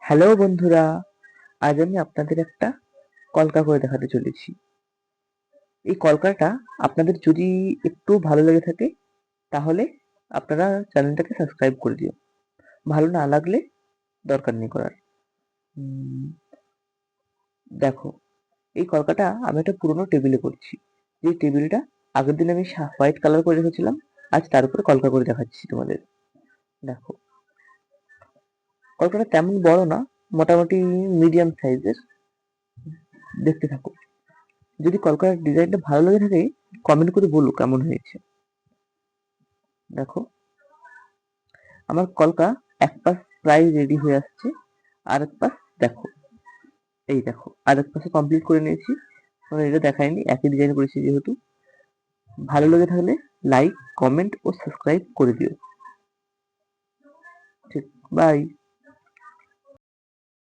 Hello বন্ধুরা, আজ আমি আপনাদের একটা কলকা করে দেখাতে চলেছি। এই কলকাটা আপনাদের যদি একটু ভালো লেগে থাকে তাহলে আপনারা চ্যানেলটাকে সাবস্ক্রাইব করে দিও। ভালো না লাগলে দরকার নেই করার। উম, দেখো, এই কলকাটা আমি একটা পুরোনো টেবিলে করছি। যে টেবিলটা আগের দিন আমি হোয়াইট কালার করে রেখেছিলাম, আজ তার উপরে কলকা করে দেখাচ্ছি তোমাদের। দেখো, কলকাটা তেমন বড় না, মোটামুটি মিডিয়াম সাইজের। দেখতে থাকো। যদি কলকাতার ডিজাইনটা ভালো লেগে থাকে কমেন্ট করে বলো কেমন হয়েছে। দেখো, আমার কলকা এক পাশ প্রায় রেডি হয়ে আসছে, আর এক পাশ দেখো, এই দেখো আর এক পাশে কমপ্লিট করে নিয়েছি। এটা দেখায়নি, একই ডিজাইন করেছি যেহেতু। ভালো লেগে থাকলে লাইক, কমেন্ট ও সাবস্ক্রাইব করে দিও। ঠিক, বাই।